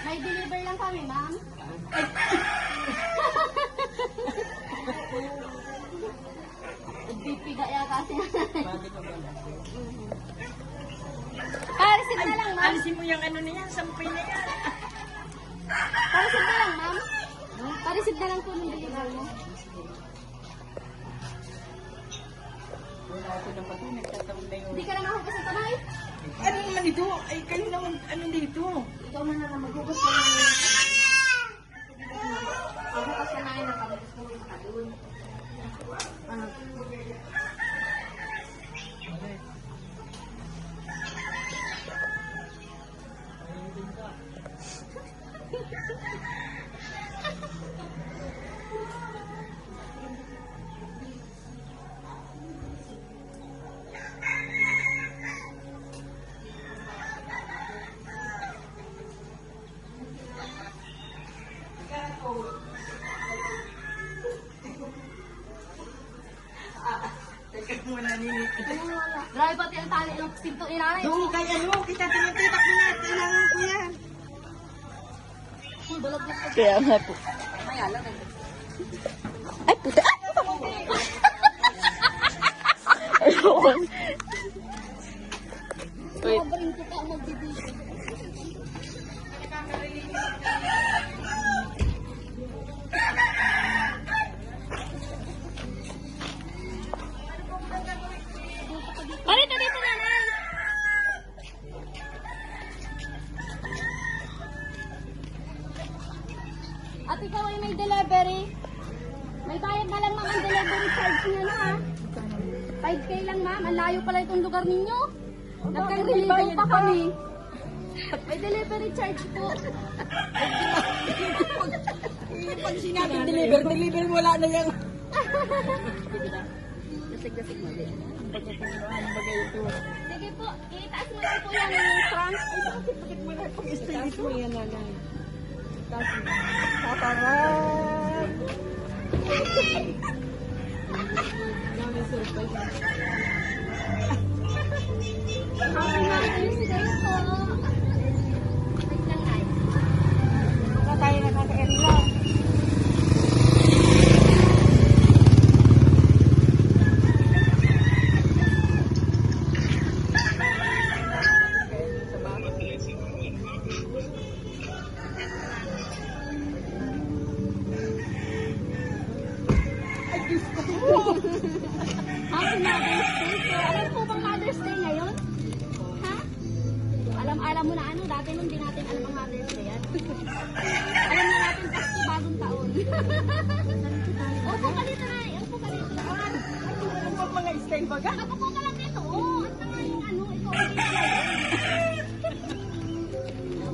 May deliver lang kami, ma'am. Nagpipiga yata si nanay. Parisin na lang, ma'am. Alisin mo yung ano na yan, sampay na yan. Parisin na lang, ma'am. Parisin na lang po ng deliver mo. Wala ako na pati, nagtatawag na yun. Hindi ka na mahugas ng kamay. Ano naman ito? Ay, kayo naman, ano dito? Ikaw na lang maghugas na lang. Maghugas ka na yun ng kamay. Gusto mo yung makadun. Teka muna, Nini. Grabe pati ang tali ng pinto ni nanay. Doon kay ano, kita tinititak mo na, kailangan ko yan. Bulog na po. Kaya nga po. Kaya lang. Ay, puta! Ayun. Wait. Sobrang kita ang magbibigay. Dito, dito, nanay. At ikaw ay may delivery. May bayad na lang, ma'am, ang delivery charge niya na, ha? 5K lang, ma'am. Ang layo pala itong lugar ninyo. Nagkang-deliver pa kami. May delivery charge po. Pag sinabing deliver, wala na yan. Dasig-dasig mo din. Ano ba ito? Sige po, itaas mo lang po yan yung trunk. Bakit mo na pag-stay mo yan, nanay? Tatarap! Dami surprise. Happy Mother's Day po. Wait lang, Nay. Baka tayo nakaka-enroll. Happy Mother's Day po. Alam po bang Mother's Day ngayon? Ha? Alam mo na ano, dati nung di natin alam ang Mother's Day yan. Alam na natin Pasko bagong taon. Opo ka dito, Nay. Opo ka dito. Ano ba mga style baga? Opo ka lang dito. Oo, at naman yung ano, ikaw ang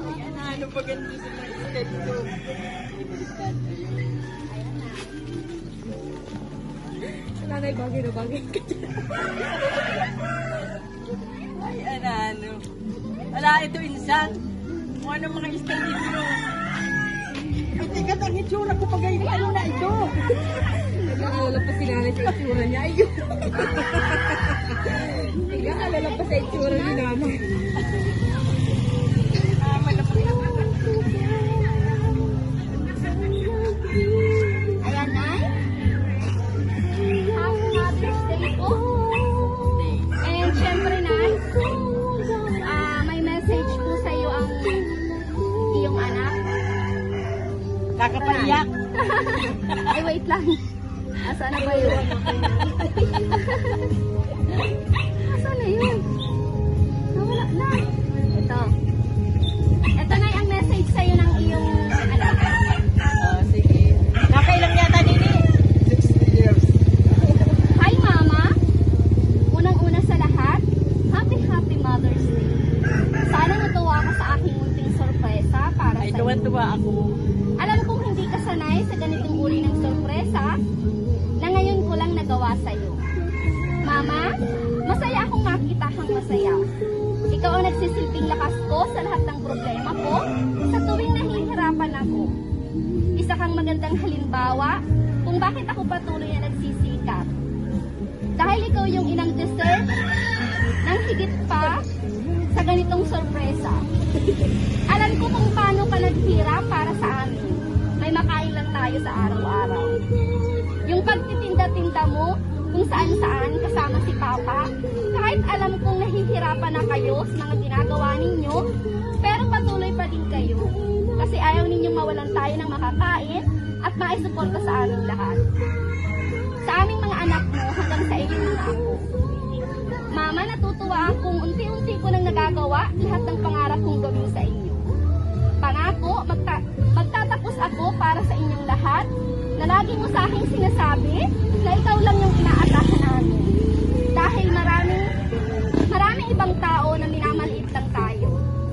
Ayan na, ano ba ganito sa mga style ko? Nanay, bagay na bagay ka dyan. Ay, ano. Wala, ito insan. Kung ano mga style dito. Ay, teka, ang itsura ko pagay. Ano na ito? Nag-aalala pa si nanay sa itsura niya. Ayun. Nag-aalala pa sa itsura ni nanay. Ayan, Nay. Happy Mother's Day po. And syempre, Nay, may message po sa iyo ang iyong anak. Nakapaiyak. Ay, wait lang. Asan na ba yun? Asan na yun? Nawala na. Ito. Ito na ang message sa iyo ng iyong anak. Sige. Nakailang yata nini? 60 years. Hi, Mama. Unang-una sa lahat, Happy Mother's Day. Sana natuwa ka sa aking munting sorpresa para Ay, sa iyo. tuwa-tuwa ako. Alam kong hindi ka sanay sa ganitong uri ng sorpresa na ngayon ko lang nagawa sa iyo. Mama, masaya akong makita kang masaya. Ikaw ang nagsisilbing lakas ko sa lahat ng problema ko sa tuwing nahihirapan ako. Isa kang magandang halimbawa kung bakit ako patuloy na nagsisikap. Dahil ikaw yung inang deserve ng higit pa sa ganitong sorpresa. Alam ko kung paano ka pagtitinda-tinda mo kung saan-saan kasama si Papa. Kahit alam kong nahihirapan na kayo sa mga ginagawa ninyo, pero patuloy pa din kayo. Kasi ayaw ninyong mawalan tayo ng makakain at maisuporta sa aming lahat. Sa aming mga anak mo hanggang sa iyong mga ako. Mama, natutuwa akong unti-unti ko nang nagagawa lahat ng pangarap kong gawin sa inyo. Pangako, magtatapos ako para sa inyong lahat na lagi mo sa aking sinasabi na ikaw lang yung inaasahan namin. Dahil maraming ibang tao na minamaliit lang tayo.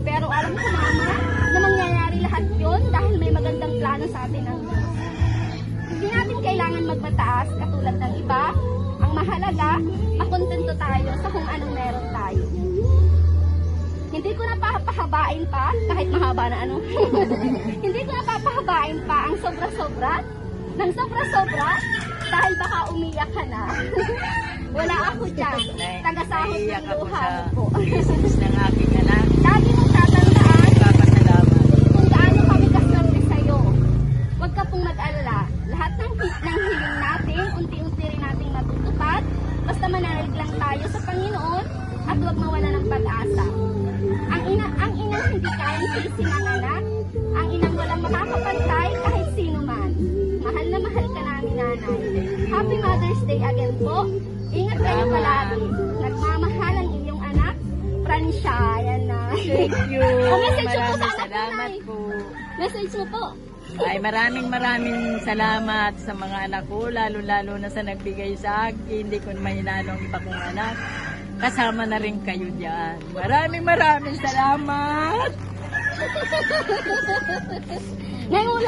Pero alam ko, Mama, na mangyayari lahat yon dahil may magandang plano sa atin ang Diyos. Hindi natin kailangan magmataas katulad ng iba. Ang mahalaga, makontento tayo sa kung anong meron tayo. Hindi ko na papahabain pa, kahit mahaba na ano. Hindi ko na papahabain pa ang sobra-sobra. Nang sobra-sobra, dahil baka umiyak ka na. Wala ako dyan. Tagasahod ng luha ko. business ng aking anak. Lagi mong tatandaan Papasalamat. kung gaano kami kaswerte sa'yo. Huwag ka pong mag-alala. Lahat ng hiling natin, unti-unti rin nating matutupad. Basta manalig lang tayo sa Panginoon at huwag mawala ng pag-asa. Ang inang hindi kayang sising ang anak, ang inang walang makakapantay kahit sino man. Mahal na mahal ka namin, Nanay. Happy Mother's Day again po. Ingat kayo palagi. Nagmamahal ang inyong anak, Francia. Yan na. Thank you. O, message mo po Maraming sa anak mo, salamat Nay. po. Message mo po. Ay, maraming salamat sa mga anak ko, lalo na sa nagbigay sa akin. Hindi ko mahinalo ang iba kong anak. Kasama na rin kayo dyan. Maraming salamat. Ngayon,